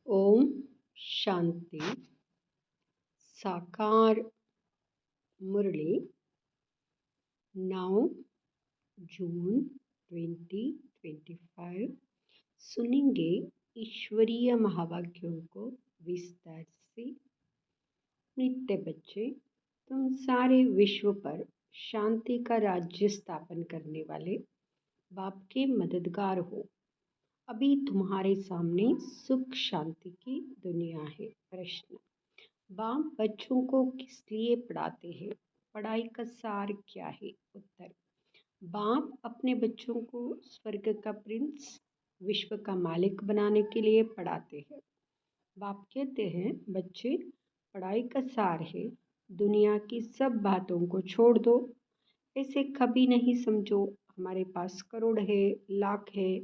ओम शांति। साकार मुरली 9 जून 2025। सुनेंगे ईश्वरीय महावाक्यों को विस्तार से। नित्य बच्चे, तुम सारे विश्व पर शांति का राज्य स्थापन करने वाले बाप के मददगार हो। अभी तुम्हारे सामने सुख शांति की दुनिया है। प्रश्न: बाप बच्चों को किस लिए पढ़ाते हैं? पढ़ाई का सार क्या है? उत्तर: बाप अपने बच्चों को स्वर्ग का प्रिंस, विश्व का मालिक बनाने के लिए पढ़ाते हैं। बाप कहते हैं, बच्चे, पढ़ाई का सार है दुनिया की सब बातों को छोड़ दो। ऐसे कभी नहीं समझो हमारे पास करोड़ है, लाख है,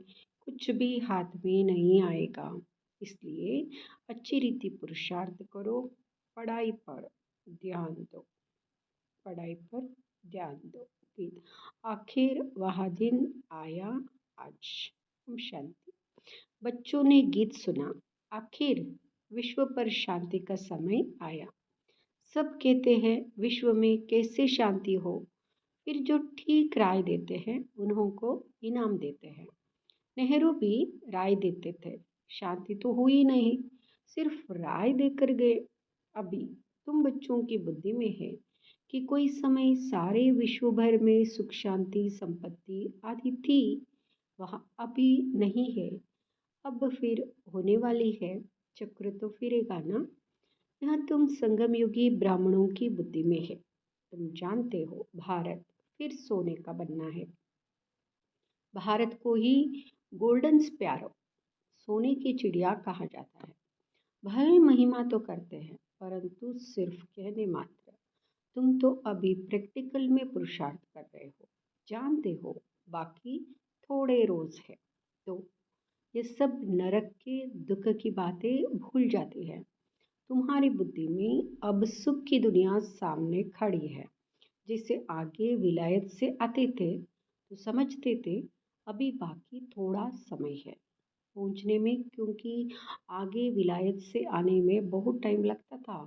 कुछ भी हाथ में नहीं आएगा। इसलिए अच्छी रीति पुरुषार्थ करो, पढ़ाई पर ध्यान दो, पढ़ाई पर ध्यान दो। आखिर वह दिन आया आज। ओम शांति। बच्चों ने गीत सुना, आखिर विश्व पर शांति का समय आया। सब कहते हैं विश्व में कैसे शांति हो, फिर जो ठीक राय देते हैं उन्हों को इनाम देते हैं। नेहरू भी राय देते थे, शांति तो हुई नहीं, सिर्फ राय देकर गए। अभी तुम बच्चों की बुद्धि में है कि कोई समय सारे विश्व भर में सुख शांति संपत्ति आदि थी, वह अभी नहीं है, अब फिर होने वाली है। चक्र तो फिरेगा ना। यह तुम संगम युगी ब्राह्मणों की बुद्धि में है। तुम जानते हो भारत फिर सोने का बनना है। भारत को ही गोल्डन स्पैरो, सोने की चिड़िया कहा जाता है। भले महिमा तो करते हैं परंतु सिर्फ कहने मात्र। तुम तो अभी प्रैक्टिकल में पुरुषार्थ कर रहे हो, जानते हो बाकी थोड़े रोज है तो ये सब नरक के दुख की बातें भूल जाती है। तुम्हारी बुद्धि में अब सुख की दुनिया सामने खड़ी है। जिसे आगे विलायत से आते थे तो समझते थे अभी बाकी थोड़ा समय है पहुंचने में, क्योंकि आगे विलायत से आने में बहुत टाइम लगता था।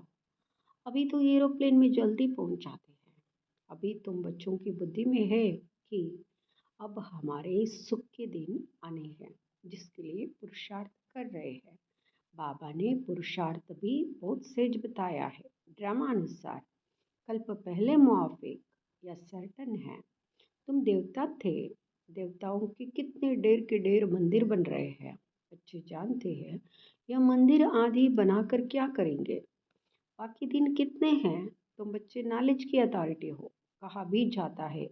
अभी तो एरोप्लेन में जल्दी पहुंच जाते हैं। अभी तुम बच्चों की बुद्धि में है कि अब हमारे सुख के दिन आने हैं, जिसके लिए पुरुषार्थ कर रहे हैं। बाबा ने पुरुषार्थ भी बहुत सहज बताया है। ड्रामा अनुसार कल्प पहले मुआफिक या सर्टन है। तुम देवता थे, देवताओं के कितने ढेर के ढेर मंदिर बन रहे हैं। बच्चे जानते हैं यह मंदिर आदि बनाकर क्या करेंगे, बाकी दिन कितने हैं। तुम बच्चे नॉलेज की अथॉरिटी हो। कहा भी जाता है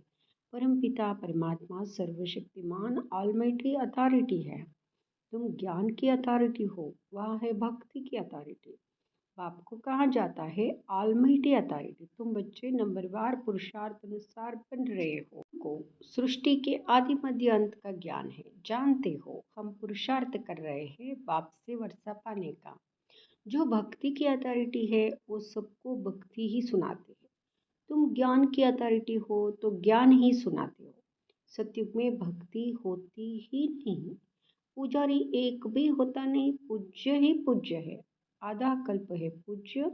परम पिता परमात्मा सर्वशक्तिमान ऑलमाइटी अथॉरिटी है। तुम ज्ञान की अथॉरिटी हो, वह है भक्ति की अथॉरिटी। बाप को कहा जाता है ऑलमाइटी अथॉरिटी। तुम बच्चे नंबरवार पुरुषार्थ अनुसार बन रहे हो। को सृष्टि के आदि मध्य अंत का ज्ञान है। जानते हो हम पुरुषार्थ कर रहे हैं बाप से वर्षा पाने का। जो भक्ति की अथॉरिटी है वो सबको भक्ति ही सुनाते हैं। तुम ज्ञान की अथॉरिटी हो तो ज्ञान ही सुनाते हो। सत्युग में भक्ति होती ही नहीं, पुजारी एक भी होता नहीं, पूज्य ही पूज्य है। आधा कल्प है पूज्य,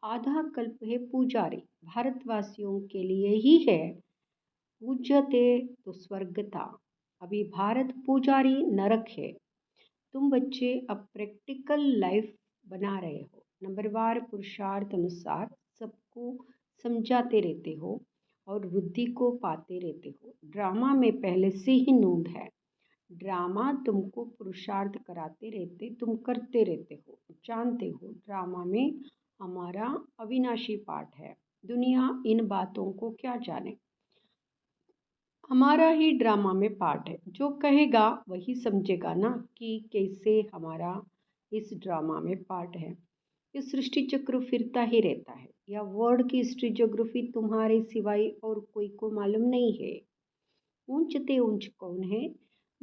आधा कल्प है पुजारी। भारतवासियों के लिए ही है। पूज्य थे तो स्वर्ग था, अभी भारत पुजारी नरक है। तुम बच्चे अब प्रैक्टिकल लाइफ बना रहे हो। नंबरवार पुरुषार्थ अनुसार सबको समझाते रहते हो और वृद्धि को पाते रहते हो। ड्रामा में पहले से ही नोंद है। ड्रामा तुमको पुरुषार्थ कराते रहते, तुम करते रहते हो। जानते हो ड्रामा में हमारा अविनाशी पार्ट है। दुनिया इन बातों को क्या जाने, हमारा ही ड्रामा में पार्ट है। जो कहेगा वही समझेगा ना कि कैसे हमारा इस ड्रामा में पार्ट है। ये सृष्टि चक्र फिरता ही रहता है। या वर्ल्ड की हिस्ट्री ज्योग्राफी तुम्हारे सिवाय और कोई को मालूम नहीं है। ऊंचते ऊंच कौन है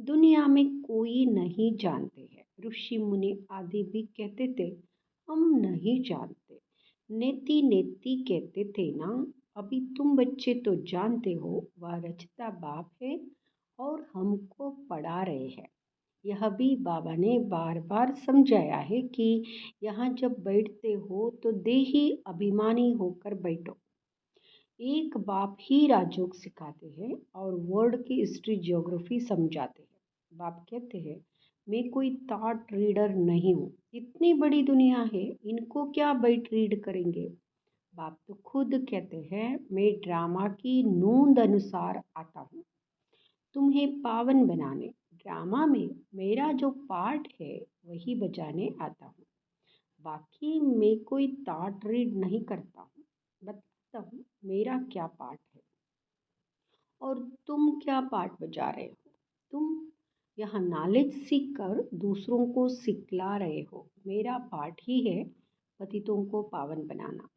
दुनिया में कोई नहीं जानते हैं। ऋषि मुनि आदि भी कहते थे हम नहीं जानते। नेति नेति कहते थे ना। अभी तुम बच्चे तो जानते हो वह रचता बाप है और हमको पढ़ा रहे हैं। यह भी बाबा ने बार बार समझाया है कि यहाँ जब बैठते हो तो देही अभिमानी होकर बैठो। एक बाप ही राजयोग सिखाते हैं और वर्ल्ड की हिस्ट्री ज्योग्राफी समझाते हैं। बाप कहते हैं मैं कोई थॉट रीडर नहीं हूँ, इतनी बड़ी दुनिया है, इनको क्या बैठ रीड करेंगे। बाप तो खुद कहते हैं मैं ड्रामा की नूंद अनुसार आता हूँ तुम्हें पावन बनाने। ड्रामा में मेरा जो पार्ट है वही बजाने आता हूँ, बाकी मैं कोई थॉट रीड नहीं करता हूँ, बताता हूँ मेरा क्या पार्ट है और तुम क्या पार्ट बजा रहे हो। तुम यहाँ नॉलेज सीख कर दूसरों को सिखला रहे हो, मेरा पार्ट ही है पतितों को पावन बनाना।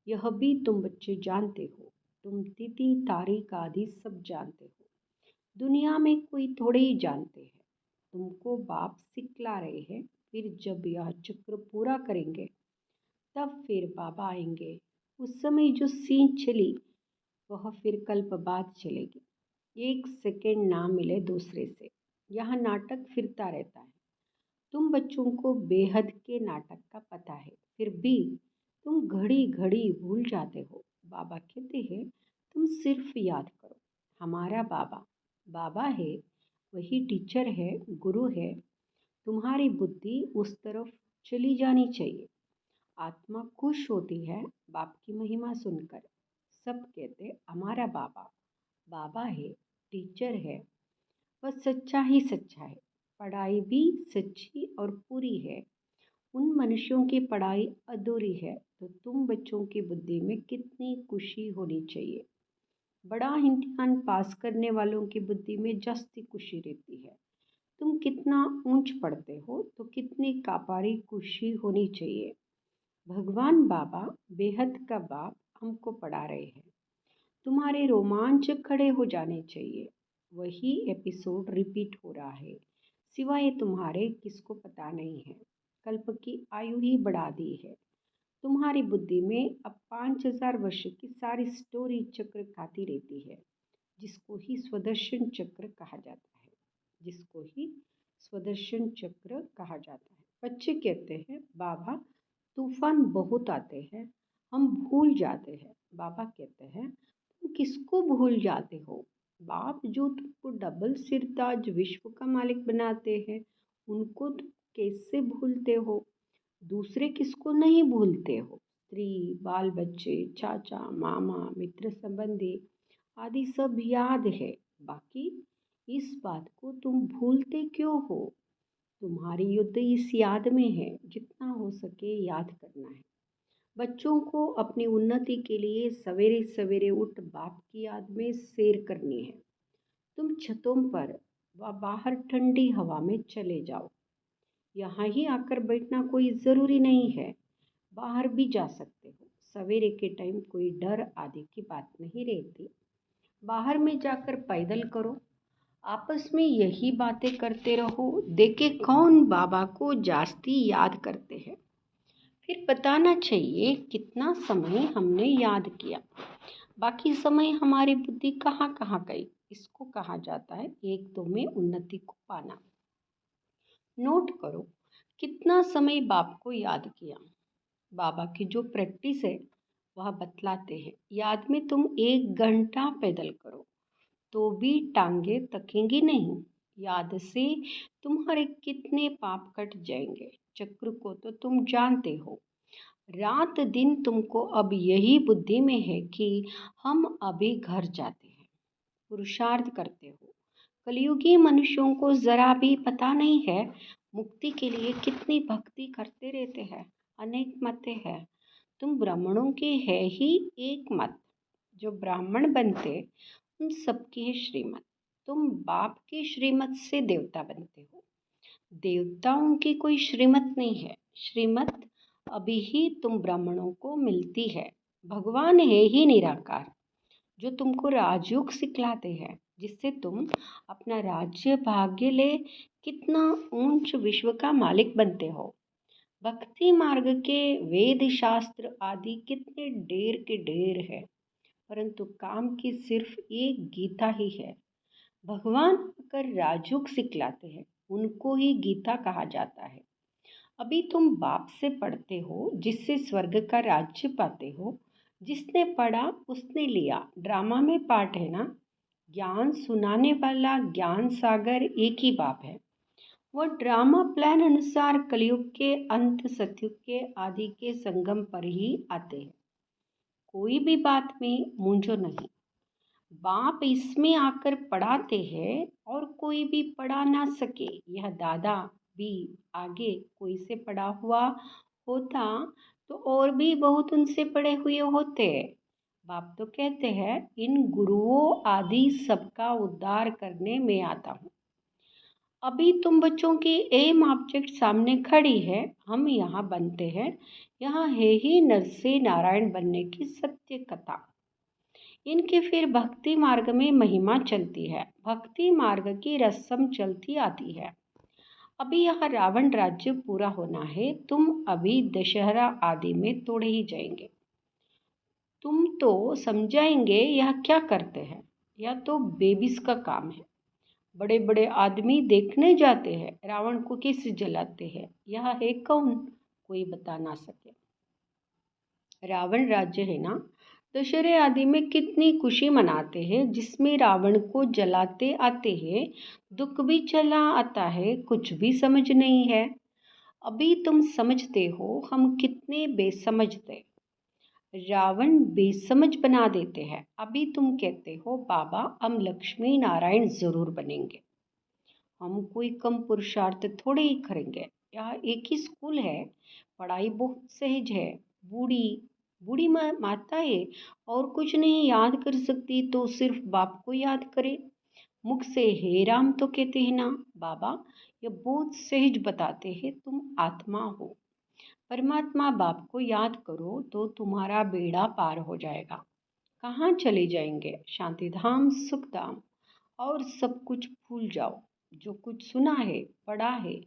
यह भी तुम बच्चे जानते हो, तुम तिथि तारीख आदि सब जानते हो, दुनिया में कोई थोड़े ही जानते हैं। तुमको बाप सिखला रहे हैं, फिर जब यह चक्र पूरा करेंगे तब फिर बाबा आएंगे। उस समय जो सीन चली वह फिर कल्प बाद चलेगी। एक सेकंड ना मिले दूसरे से, यह नाटक फिरता रहता है। तुम बच्चों को बेहद के नाटक का पता है, फिर भी तुम घड़ी घड़ी भूल जाते हो। बाबा कहते हैं तुम सिर्फ याद करो, हमारा बाबा बाबा है, वही टीचर है, गुरु है। तुम्हारी बुद्धि उस तरफ चली जानी चाहिए। आत्मा खुश होती है बाप की महिमा सुनकर। सब कहते हमारा बाबा बाबा है, टीचर है, वह सच्चा ही सच्चा है। पढ़ाई भी सच्ची और पूरी है। उन मनुष्यों की पढ़ाई अधूरी है तो तुम बच्चों की बुद्धि में कितनी खुशी होनी चाहिए। बड़ा इम्तिहान पास करने वालों की बुद्धि में जास्ती खुशी रहती है। तुम कितना ऊंच पढ़ते हो तो कितनी कापारी खुशी होनी चाहिए। भगवान बाबा बेहद का बाप हमको पढ़ा रहे हैं। तुम्हारे रोमांच खड़े हो जाने चाहिए। वही एपिसोड रिपीट हो रहा है, सिवाय तुम्हारे किसको पता नहीं है। कल्प की आयु ही बढ़ा दी है। तुम्हारी बुद्धि में अब 5000 वर्ष की सारी स्टोरी चक्र खाती रहती है, जिसको ही स्वदर्शन चक्र कहा जाता है। जिसको ही स्वदर्शन चक्र कहा जाता है। बच्चे कहते हैं बाबा तूफान बहुत आते हैं, हम भूल जाते हैं। बाबा कहते हैं तुम किसको भूल जाते हो। बाप जो तुमको डबल सिरताज विश्व का मालिक बनाते हैं उनको तुम कैसे भूलते हो। दूसरे किसको नहीं भूलते हो, स्त्री बाल बच्चे चाचा मामा मित्र संबंधी आदि सब याद है। बाकी इस बात को तुम भूलते क्यों हो। तुम्हारी युद्ध इस याद में है, जितना हो सके याद करना है। बच्चों को अपनी उन्नति के लिए सवेरे सवेरे उठ बाप की याद में सैर करनी है। तुम छतों पर व बाहर ठंडी हवा में चले जाओ। यहाँ ही आकर बैठना कोई ज़रूरी नहीं है, बाहर भी जा सकते हो। सवेरे के टाइम कोई डर आदि की बात नहीं रहती। बाहर में जाकर पैदल करो, आपस में यही बातें करते रहो, देखे कौन बाबा को जास्ती याद करते हैं। फिर बताना चाहिए कितना समय हमने याद किया, बाकी समय हमारी बुद्धि कहाँ कहाँ गई। इसको कहा जाता है एक दो में उन्नति को पाना। नोट करो कितना समय बाप को याद किया। बाबा की जो प्रैक्टिस है वह बतलाते हैं, याद में तुम 1 घंटा पैदल करो तो भी टांगे थकेंगी नहीं। याद से तुम्हारे कितने पाप कट जाएंगे। चक्र को तो तुम जानते हो। रात दिन तुमको अब यही बुद्धि में है कि हम अभी घर जाते हैं। पुरुषार्थ करते हो। कलयुगी मनुष्यों को जरा भी पता नहीं है मुक्ति के लिए कितनी भक्ति करते रहते हैं। अनेक मतें हैं, तुम ब्राह्मणों के है ही एक मत। जो ब्राह्मण बनते उन सबकी है श्रीमत। तुम बाप की श्रीमत से देवता बनते हो। देवताओं की कोई श्रीमत नहीं है। श्रीमत अभी ही तुम ब्राह्मणों को मिलती है। भगवान है ही निराकार जो तुमको राजयोग सिखलाते हैं, जिससे तुम अपना राज्य भाग्य ले कितना ऊंच विश्व का मालिक बनते हो। भक्ति मार्ग के वेद शास्त्र आदि कितने ढेर के ढेर है, परंतु काम की सिर्फ एक गीता ही है। भगवान अगर राजयोग सिखलाते हैं उनको ही गीता कहा जाता है। अभी तुम बाप से पढ़ते हो, जिससे स्वर्ग का राज्य पाते हो। जिसने पढ़ा उसने लिया, ड्रामा में पार्ट है ना। ज्ञान सुनाने वाला ज्ञान सागर एक ही बाप है। वह ड्रामा प्लान अनुसार कलयुग के अंत, सतयुग के आदि के संगम पर ही आते हैं। कोई भी बात में मूंझो नहीं। बाप इसमें आकर पढ़ाते हैं और कोई भी पढ़ा ना सके। यह दादा भी आगे कोई से पढ़ा हुआ होता तो और भी बहुत उनसे पढ़े हुए होते। बाप तो कहते हैं, इन गुरुओं आदि सबका उद्धार करने में आता हूँ। अभी तुम बच्चों की एम ऑब्जेक्ट सामने खड़ी है। हम यहाँ बनते हैं, यहाँ है ही नर से नारायण बनने की सत्य कथा। इनके फिर भक्ति मार्ग में महिमा चलती है, भक्ति मार्ग की रस्म चलती आती है। अभी यह रावण राज्य पूरा होना है। तुम अभी दशहरा आदि में तोड़े ही जाएंगे। तुम तो समझाएंगे यह क्या करते हैं। यह तो बेबिस का काम है। बड़े बड़े आदमी देखने जाते हैं रावण को किस जलाते हैं। यह है कौन, कोई बता ना सके। रावण राज्य है ना, दशहरे आदि में कितनी खुशी मनाते हैं, जिसमें रावण को जलाते आते हैं, दुख भी चला आता है, कुछ भी समझ नहीं है। अभी तुम समझते हो हम कितने बेसमझ थे। रावण बेसमझ बना देते हैं। अभी तुम कहते हो बाबा हम लक्ष्मी नारायण जरूर बनेंगे। हम कोई कम पुरुषार्थ थोड़े ही करेंगे। यहाँ एक ही स्कूल है, पढ़ाई बहुत सहज है। बूढ़ी बूढ़ी माता है और कुछ नहीं याद कर सकती तो सिर्फ बाप को याद करे। मुख से हे राम तो कहते हैं ना। बाबा ये बहुत सहज बताते हैं, तुम आत्मा हो। परमात्मा बाप को याद करो तो तुम्हारा बेड़ा पार हो जाएगा। कहाँ चले जाएंगे? शांति धाम, सुख धाम। और सब कुछ भूल जाओ। जो कुछ सुना है, पढ़ा है,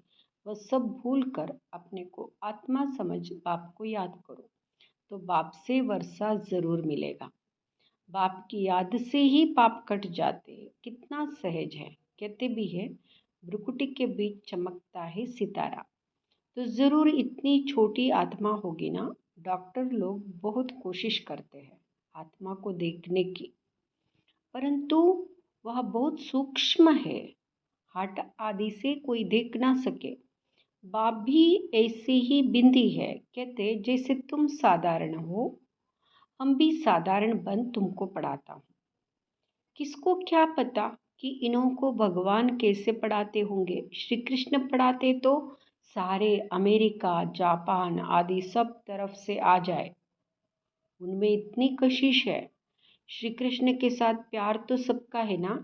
वह सब भूल कर अपने को आत्मा समझ बाप को याद करो तो बाप से वर्षा जरूर मिलेगा। बाप की याद से ही पाप कट जाते हैं। कितना सहज है। कहते भी है, भ्रुकुटी के बीच चमकता है सितारा। तो ज़रूर इतनी छोटी आत्मा होगी ना। डॉक्टर लोग बहुत कोशिश करते हैं आत्मा को देखने की, परंतु वह बहुत सूक्ष्म है। हार्ट आदि से कोई देख ना सके। बाप भी ऐसे ही बिंदी है। कहते जैसे तुम साधारण हो, हम भी साधारण बन तुमको पढ़ाता हूँ। किसको क्या पता कि इन्हों को भगवान कैसे पढ़ाते होंगे। श्री कृष्ण पढ़ाते तो सारे अमेरिका, जापान आदि सब तरफ से आ जाए। उनमें इतनी कशिश है। श्री कृष्ण के साथ प्यार तो सबका है ना।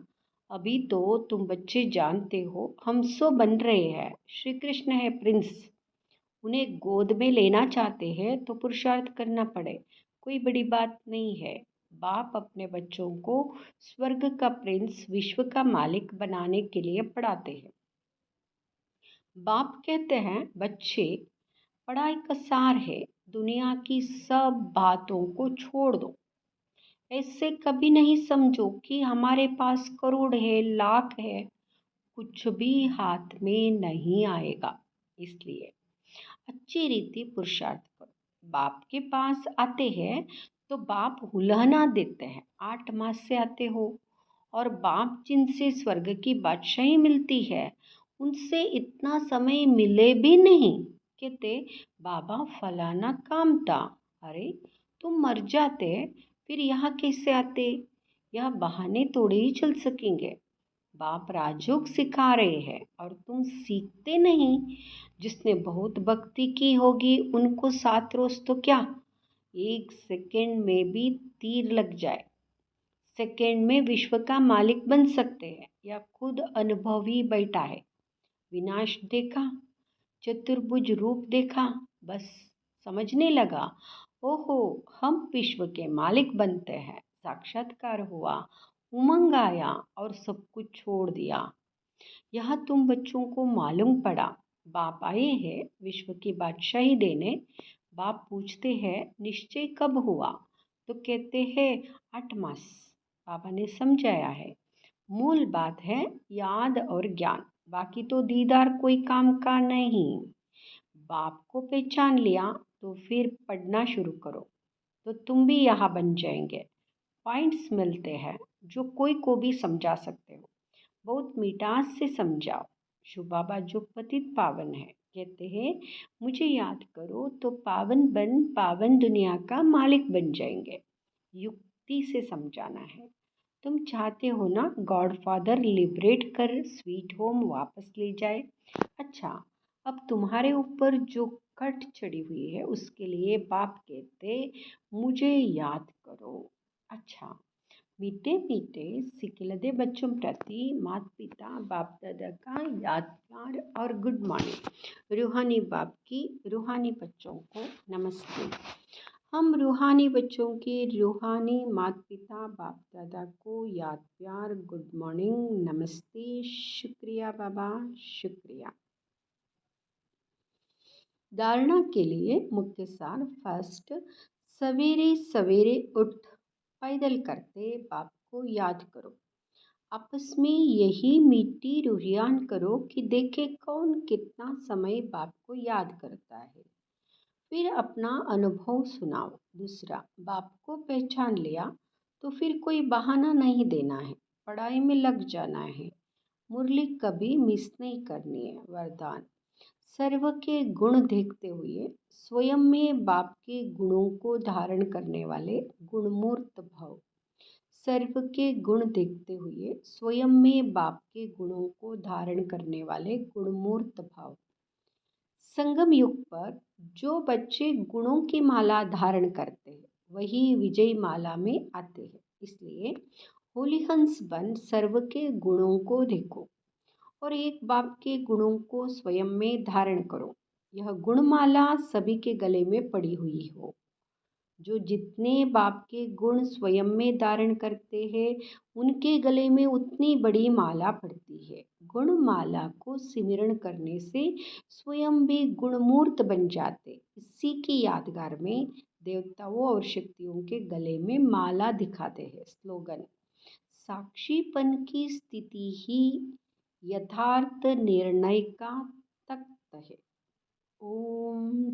अभी तो तुम बच्चे जानते हो हम सो बन रहे हैं। श्री कृष्ण है प्रिंस, उन्हें गोद में लेना चाहते हैं तो पुरुषार्थ करना पड़े, कोई बड़ी बात नहीं है। बाप अपने बच्चों को स्वर्ग का प्रिंस, विश्व का मालिक बनाने के लिए पढ़ाते हैं। बाप कहते हैं बच्चे, पढ़ाई का सार है, दुनिया की सब बातों को छोड़ दो। ऐसे कभी नहीं समझो कि हमारे पास करोड़ है, लाख है, कुछ भी हाथ में नहीं आएगा। इसलिए अच्छी रीति पुरुषार्थ करो। बाप के पास आते हैं तो बाप हुलहना देते हैं। 8 मास से आते हो और बाप जिनसे स्वर्ग की बादशाही मिलती है उनसे इतना समय मिले भी नहीं। कहते बाबा फलाना काम था। अरे तुम मर जाते फिर यहाँ कैसे आते? यह बहाने थोड़े ही चल सकेंगे। बाप राजयोग सिखा रहे हैं और तुम सीखते नहीं। जिसने बहुत भक्ति की होगी उनको 7 रोज तो क्या, 1 सेकंड में भी तीर लग जाए, सेकंड में विश्व का मालिक बन सकते हैं। या खुद अनुभवी बैठा है। विनाश देखा, चतुर्भुज रूप देखा, बस समझने लगा, ओहो हम विश्व के मालिक बनते हैं। साक्षात्कार हुआ, उमंग आया और सब कुछ छोड़ दिया। यहाँ तुम बच्चों को मालूम पड़ा बाप आए हैं विश्व की बादशाही देने। बाप पूछते हैं निश्चय कब हुआ तो कहते हैं 8 मास। बाबा ने समझाया है, मूल बात है याद और ज्ञान। बाकी तो दीदार कोई काम का नहीं। बाप को पहचान लिया तो फिर पढ़ना शुरू करो, तो तुम भी यहाँ बन जाएंगे। पॉइंट्स मिलते हैं जो कोई को भी समझा सकते हो, बहुत मिठास से समझाओ। शिव बाबा जो पतित पावन है कहते हैं, मुझे याद करो तो पावन बन पावन दुनिया का मालिक बन जाएंगे। युक्ति से समझाना है। तुम चाहते हो ना गॉड फादर लिबरेट कर स्वीट होम वापस ले जाए। अच्छा, अब तुम्हारे ऊपर जो कट चढ़ी हुई है उसके लिए बाप कहते, मुझे याद करो। अच्छा, मीठे मीठे सिकिलदे बच्चों प्रति माता पिता बाप दादा का याद प्यार और गुड मॉर्निंग। रूहानी बाप की रूहानी बच्चों को नमस्ते। हम रूहानी बच्चों के रूहानी माता पिता बाप दादा को याद प्यार गुड मॉर्निंग नमस्ते शुक्रिया बाबा शुक्रिया। धारणा के लिए मुख्य सार। फर्स्ट, सवेरे सवेरे उठ पैदल करते बाप को याद करो। आपस में यही मीठी रुहियान करो कि देखे कौन कितना समय बाप को याद करता है। फिर अपना अनुभव सुनाओ। दूसरा, बाप को पहचान लिया तो फिर कोई बहाना नहीं देना है, पढ़ाई में लग जाना है, मुरली कभी मिस नहीं करनी है। वरदान, सर्व के गुण देखते हुए स्वयं में बाप के गुणों को धारण करने वाले गुणमूर्त भव। सर्व के गुण देखते हुए स्वयं में बाप के गुणों को धारण करने वाले गुणमूर्त भाव। संगम युग पर जो बच्चे गुणों की माला धारण करते हैं वही विजय माला में आते हैं। इसलिए होली हंस बन सर्व के गुणों को देखो और एक बाप के गुणों को स्वयं में धारण करो। यह गुणमाला सभी के गले में पड़ी हुई हो। जो जितने बाप के गुण स्वयं में धारण करते हैं उनके गले में उतनी बड़ी माला पड़ती है। गुण माला को सिमरण करने से स्वयं भी गुणमूर्त बन जाते। इसी की यादगार में देवताओं और शक्तियों के गले में माला दिखाते हैं। स्लोगन, साक्षीपन की स्थिति ही यथार्थ निर्णय का तख्त है। ओम